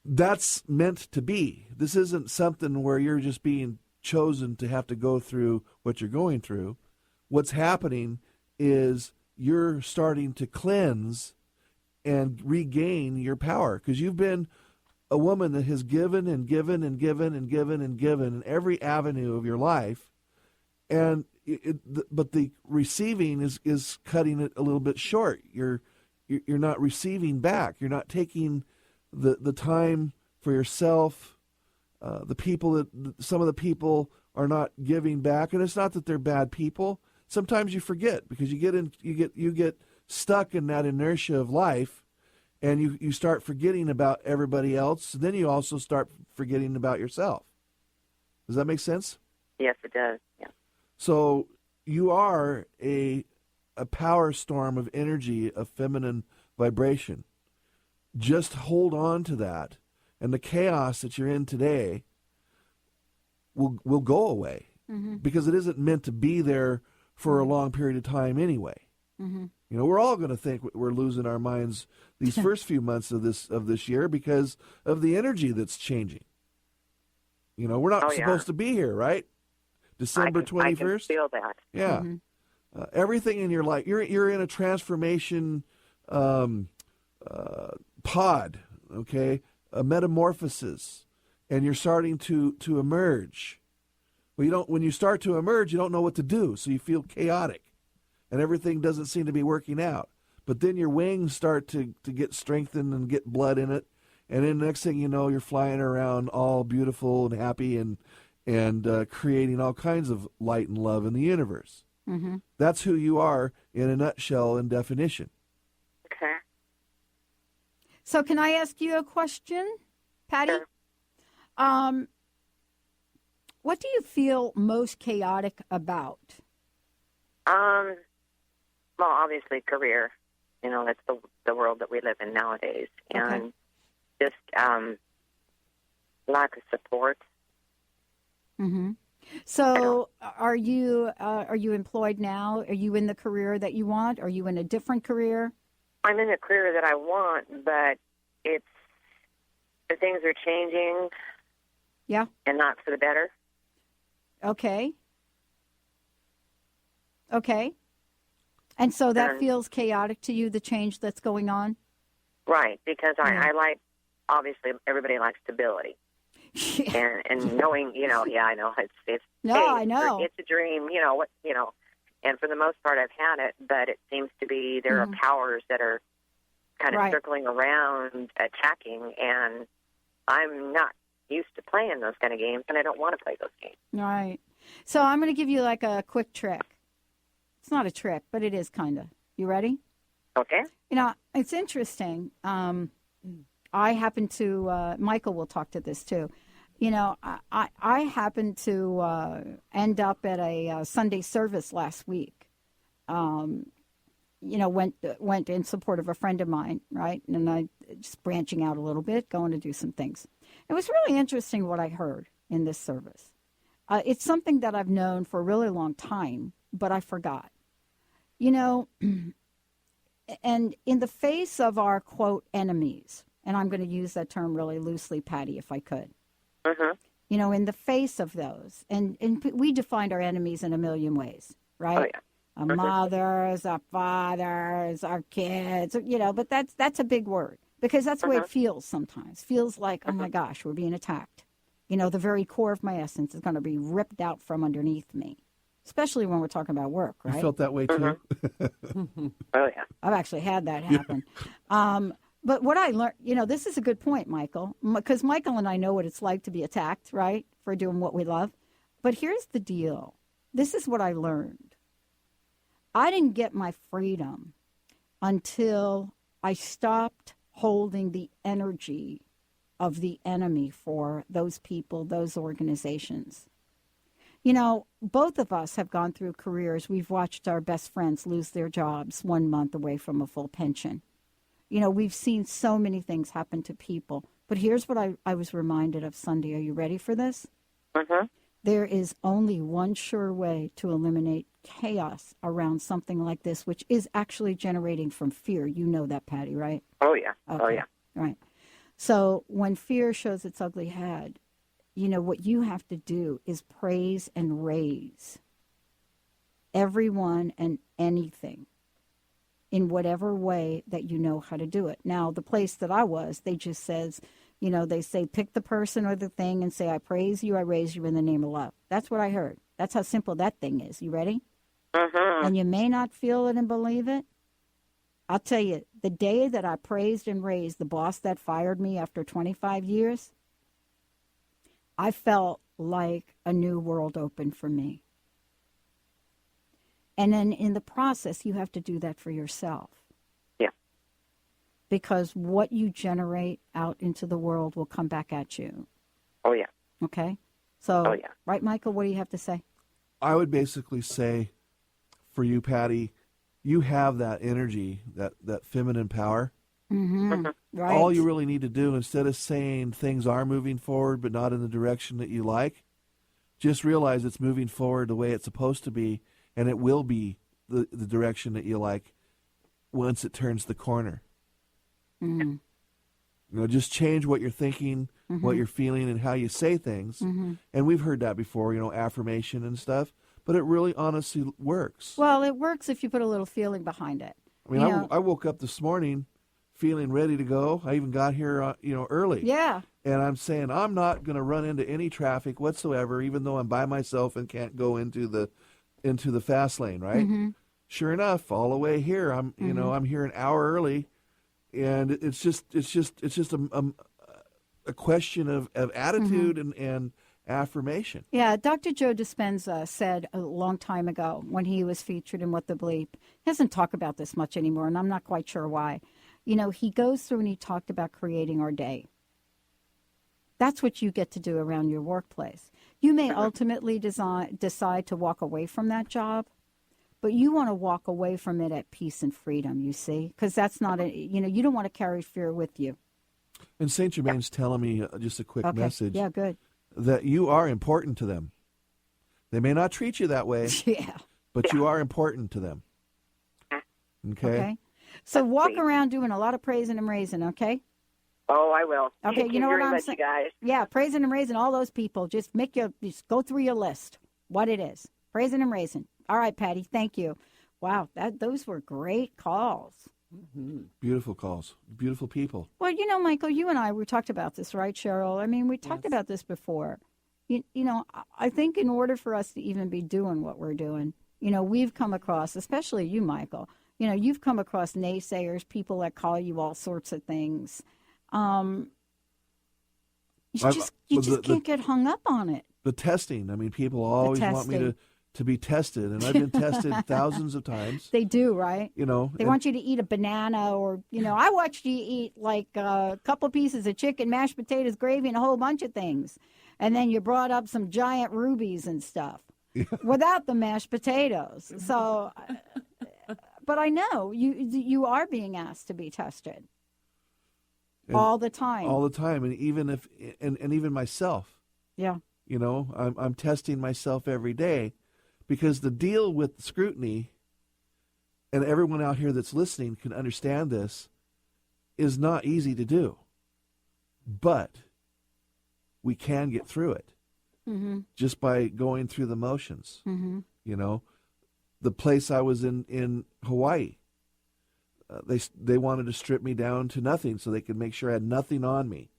That's meant to be. This isn't something where you're just being chosen to have to go through what you're going through. What's happening is you're starting to cleanse and regain your power, because you've been a woman that has given and given and given and given and given in every avenue of your life, and but the receiving is cutting it a little bit short. You're not receiving back. You're not taking the time for yourself. Some of the people are not giving back, and it's not that they're bad people. Sometimes you forget because you get stuck in that inertia of life, and you start forgetting about everybody else. Then you also start forgetting about yourself. Does that make sense? Yes, it does. Yeah. So you are a power storm of energy, of feminine vibration. Just hold on to that, and the chaos that you're in today will go away, because it isn't meant to be there for a long period of time anyway. You know, we're all going to think we're losing our minds these first few months of this year because of the energy that's changing. You know, we're not supposed to be here, right? December 21st. I can feel that. Yeah. Everything in your life, you're in a transformation pod, okay, a metamorphosis, and you're starting to emerge. Well, when you start to emerge, you don't know what to do, so you feel chaotic, and everything doesn't seem to be working out. But then your wings start to get strengthened and get blood in it, and then the next thing you know, you're flying around all beautiful and happy and creating all kinds of light and love in the universe. That's who you are in a nutshell and definition. Okay. So can I ask you a question, Patty? Sure. What do you feel most chaotic about? Well, obviously career. You know, that's the world that we live in nowadays. And just lack of support. So are you employed now? Are you in the career that you want? Are you in a different career? I'm in a career that I want, but the things are changing. Yeah. And not for the better. Okay. And so that feels chaotic to you, the change that's going on? Right, because I like, obviously, everybody likes stability. and knowing, I know, it's I know. It's a dream, And for the most part, I've had it, but it seems to be there are powers that are kind of circling around, attacking, and I'm not used to playing those kind of games, and I don't want to play those games. Right. So I'm going to give you like a quick trick. It's not a trick, but it is kind of. You ready? Okay. You know, it's interesting. I happen to, Michael will talk to this too. You know, I happened to end up at a Sunday service last week. You know, went in support of a friend of mine, right? And I just branching out a little bit, going to do some things. It was really interesting what I heard in this service. It's something that I've known for a really long time, but I forgot. You know, and in the face of our, quote, enemies, and I'm going to use that term really loosely, Patty, if I could. You know, in the face of those, and we defined our enemies in a million ways, right? Oh, yeah. Our mothers, our fathers, our kids, you know, but that's a big word because that's the way it feels sometimes. Feels like, oh my gosh, we're being attacked. You know, the very core of my essence is going to be ripped out from underneath me, especially when we're talking about work, right? You felt that way too? Oh, yeah. I've actually had that happen. But what I learned, you know, this is a good point, Michael, because Michael and I know what it's like to be attacked, right, for doing what we love. But here's the deal. This is what I learned. I didn't get my freedom until I stopped holding the energy of the enemy for those people, those organizations. You know, both of us have gone through careers. We've watched our best friends lose their jobs 1 month away from a full pension. You know, we've seen so many things happen to people. But here's what I was reminded of Sunday. Are you ready for this? There is only one sure way to eliminate chaos around something like this, which is actually generating from fear. You know that, Patty, right? Oh, yeah. Okay. Oh, yeah. Right. So when fear shows its ugly head, you know, what you have to do is praise and raise everyone and anything in whatever way that you know how to do it. Now, the place that I was, they just says, you know, they say pick the person or the thing and say, I praise you, I raise you in the name of love. That's what I heard. That's how simple that thing is. You ready? And you may not feel it and believe it. I'll tell you, the day that I praised and raised the boss that fired me after 25 years, I felt like a new world opened for me. And then in the process, you have to do that for yourself. Yeah. Because what you generate out into the world will come back at you. Oh, yeah. Okay? So, oh, yeah. Right, Michael, what do you have to say? I would basically say for you, Patty, you have that energy, that feminine power. Right. All you really need to do, instead of saying things are moving forward but not in the direction that you like, just realize it's moving forward the way it's supposed to be, and it will be the direction that you like once it turns the corner. You know, just change what you're thinking, what you're feeling, and how you say things. And we've heard that before, you know, affirmation and stuff. But it really honestly works. Well, it works if you put a little feeling behind it. I mean, I woke up this morning feeling ready to go. I even got here, early. Yeah. And I'm saying I'm not going to run into any traffic whatsoever, even though I'm by myself and can't go into the fast lane, right? Sure enough, all the way here, I'm I'm here an hour early, and it's just a question of attitude and affirmation. Yeah, Dr. Joe Dispenza said a long time ago when he was featured in What the Bleep, he doesn't talk about this much anymore, and I'm not quite sure why. You know, he goes through and he talked about creating our day. That's what you get to do around your workplace. You may ultimately decide to walk away from that job, but you want to walk away from it at peace and freedom, you see, because that's not you don't want to carry fear with you. And St. Germain's telling me just a quick message. Yeah, good. That you are important to them. They may not treat you that way, but you are important to them. Okay? So walk around doing a lot of praising and raising, okay? Oh, I will. Okay, Thank you know very what I'm much, saying? you guys. Yeah, praising and raising all those people. Just go through your list, what it is. Praising and raising. All right, Patty, thank you. Wow, those were great calls. Beautiful calls. Beautiful people. Well, Michael, you and I, we talked about this, right, Cheryl? I mean, we talked about this before. I think in order for us to even be doing what we're doing, we've come across, especially you, Mychael, you've come across naysayers, people that call you all sorts of things. You just can't get hung up on it. The testing. I mean, people always want me to be tested, and I've been tested thousands of times. They do, right? They want you to eat a banana, or, I watched you eat like a couple pieces of chicken, mashed potatoes, gravy, and a whole bunch of things. And then you brought up some giant rubies and stuff without the mashed potatoes. So, but I know you are being asked to be tested all the time. All the time, and even myself. Yeah. I'm testing myself every day, because the deal with scrutiny, and everyone out here that's listening can understand this, is not easy to do. But we can get through it just by going through the motions. The place I was in Hawaii, they wanted to strip me down to nothing so they could make sure I had nothing on me.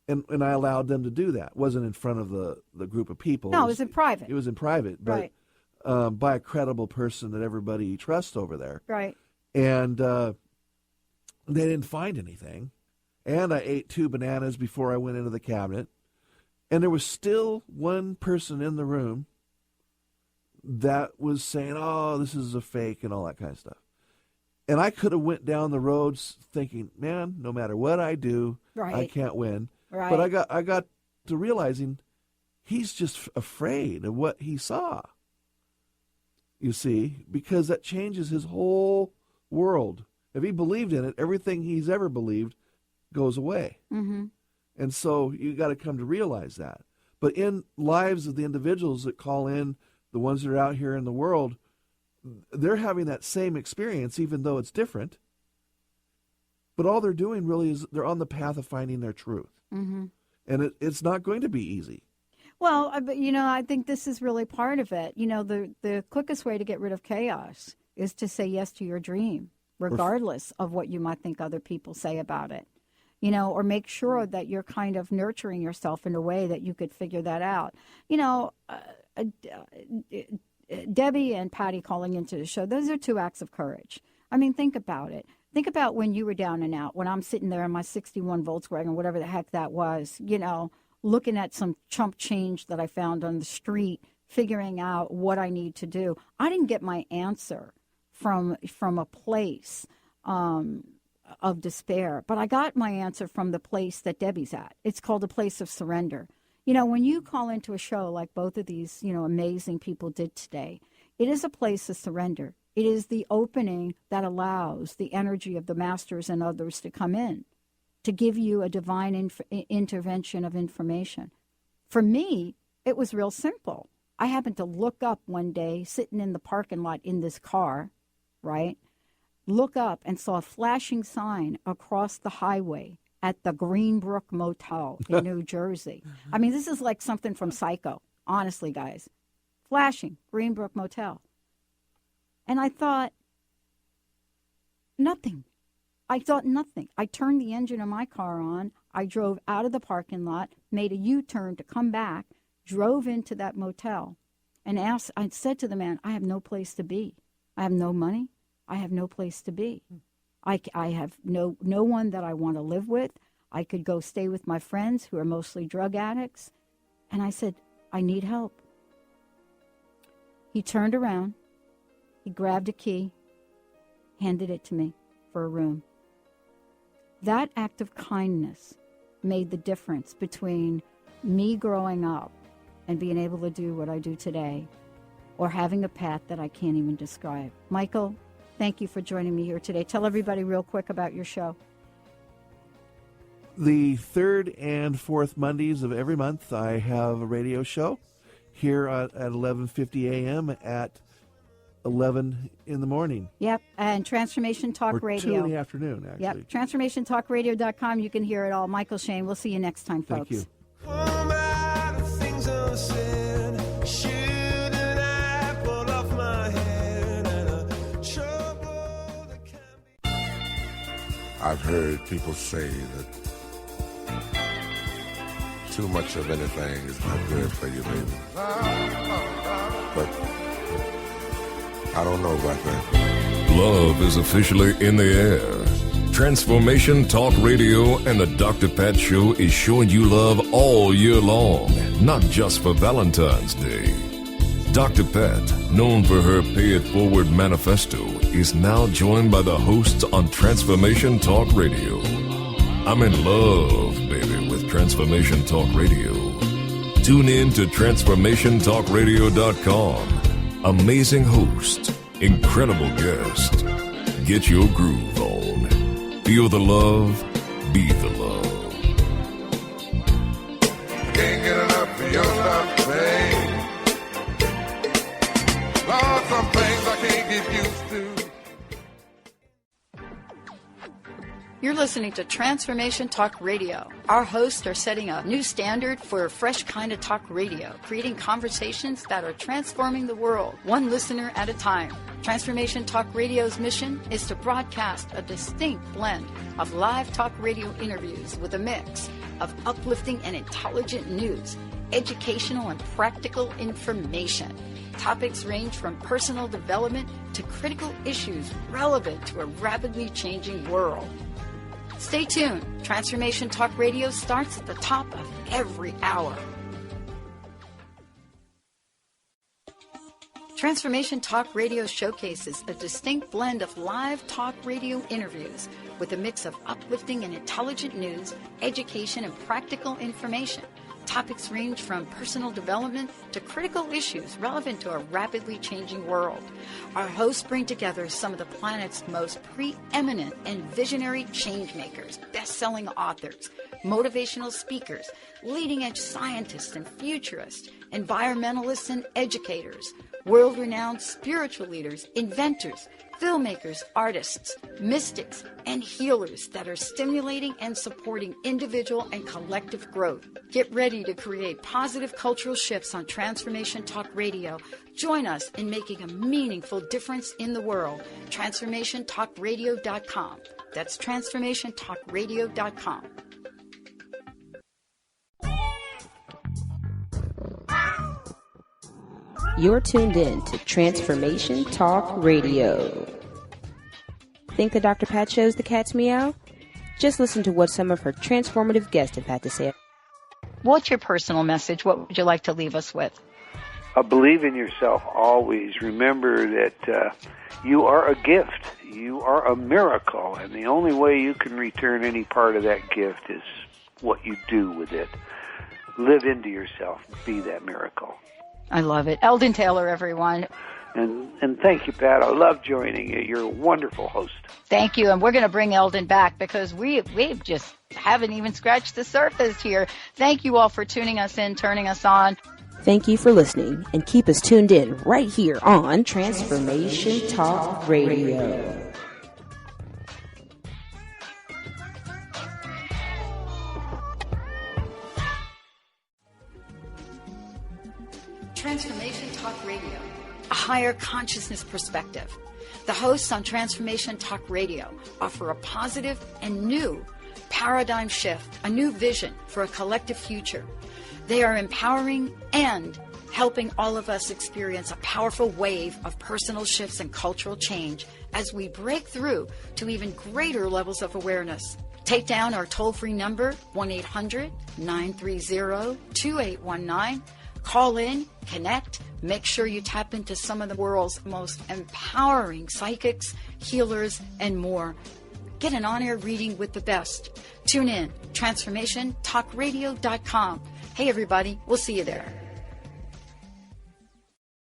And I allowed them to do that. It wasn't in front of the group of people. No, it was in private. It was in private, but right. By a credible person that everybody trusts over there. Right. And they didn't find anything. And I ate 2 bananas before I went into the cabinet. And there was still one person in the room that was saying, oh, this is a fake and all that kind of stuff. And I could have went down the roads thinking, man, no matter what I do, I can't win. Right. But I got to realizing he's just afraid of what he saw. You see, because that changes his whole world. If he believed in it, everything he's ever believed goes away. And so you got to come to realize that. But in lives of the individuals that call in, the ones that are out here in the world, they're having that same experience, even though it's different. But all they're doing really is they're on the path of finding their truth. And it's not going to be easy. Well, but I think this is really part of it. The quickest way to get rid of chaos is to say yes to your dream, regardless of what you might think other people say about it. Or make sure that you're kind of nurturing yourself in a way that you could figure that out. Debbie and Patty calling into the show, those are 2 acts of courage. I mean, think about it. Think about when you were down and out, when I'm sitting there in my 61 Volkswagen, whatever the heck that was, looking at some chump change that I found on the street, figuring out what I need to do. I didn't get my answer from a place of despair, but I got my answer from the place that Debbie's at. It's called a place of surrender. When you call into a show like both of these, amazing people did today, it is a place of surrender. It is the opening that allows the energy of the masters and others to come in, to give you a divine intervention of information. For me, it was real simple. I happened to look up one day, sitting in the parking lot in this car, right? Look up and saw a flashing sign across the highway at the Greenbrook Motel in New Jersey. I mean, this is like something from Psycho, honestly, guys. Flashing, Greenbrook Motel. And I thought, nothing. I turned the engine of my car on. I drove out of the parking lot, made a U-turn to come back, drove into that motel, and I said to the man, I have no place to be. I have no money. I have no place to be. I have no one that I want to live with. I could go stay with my friends who are mostly drug addicts. And I said, I need help. He turned around. He grabbed a key, handed it to me for a room. That act of kindness made the difference between me growing up and being able to do what I do today, or having a path that I can't even describe. Mychael, thank you for joining me here today. Tell everybody real quick about your show. The 3rd and 4th Mondays of every month, I have a radio show here at 11:50 a.m. at 11 in the morning. Yep, and Transformation Talk Radio. 2 in the afternoon, actually. Yep, TransformationTalkRadio.com. You can hear it all. Mychael Shane, we'll see you next time, folks. Thank you. I've heard people say that too much of anything is not good for you, baby. But I don't know about that. Love is officially in the air. Transformation Talk Radio and the Dr. Pat Show is showing you love all year long, not just for Valentine's Day. Dr. Pat, known for her Pay It Forward manifesto, is now joined by the hosts on Transformation Talk Radio. I'm in love, baby, with Transformation Talk Radio. Tune in to TransformationTalkRadio.com. Amazing host, incredible guest. Get your groove on. Feel the love, be the love. Can't get enough of your love, babe. Lord, some things I can't get used to. You're listening to Transformation Talk Radio. Our hosts are setting a new standard for a fresh kind of talk radio, creating conversations that are transforming the world, one listener at a time. Transformation Talk Radio's mission is to broadcast a distinct blend of live talk radio interviews with a mix of uplifting and intelligent news, educational and practical information. Topics range from personal development to critical issues relevant to a rapidly changing world. Stay tuned. Transformation Talk Radio starts at the top of every hour. Transformation Talk Radio showcases a distinct blend of live talk radio interviews with a mix of uplifting and intelligent news, education, and practical information. Topics range from personal development to critical issues relevant to a rapidly changing world. Our hosts bring together some of the planet's most preeminent and visionary changemakers, best-selling authors, motivational speakers, leading-edge scientists and futurists, environmentalists and educators, world-renowned spiritual leaders, inventors, filmmakers, artists, mystics, and healers that are stimulating and supporting individual and collective growth. Get ready to create positive cultural shifts on Transformation Talk Radio. Join us in making a meaningful difference in the world. TransformationTalkRadio.com. That's TransformationTalkRadio.com. You're tuned in to Transformation Talk Radio. Think the Dr. Pat Show's the cat's meow? Just listen to what some of her transformative guests have had to say. What's your personal message? What would you like to leave us with? Believe in yourself always. Remember that you are a gift. You are a miracle. And the only way you can return any part of that gift is what you do with it. Live into yourself. Be that miracle. I love it. Eldon Taylor, everyone. And thank you, Pat. I love joining you. You're a wonderful host. Thank you. And we're going to bring Eldon back because we just haven't even scratched the surface here. Thank you all for tuning us in, turning us on. Thank you for listening, and keep us tuned in right here on Transformation Talk Radio. Transformation Talk Radio, a higher consciousness perspective. The hosts on Transformation Talk Radio offer a positive and new paradigm shift, a new vision for a collective future. They are empowering and helping all of us experience a powerful wave of personal shifts and cultural change as we break through to even greater levels of awareness. Take down our toll-free number, 1-800-930-2819. Call in, connect, make sure you tap into some of the world's most empowering psychics, healers, and more. Get an on-air reading with the best. Tune in, TransformationTalkRadio.com. Hey, everybody, we'll see you there.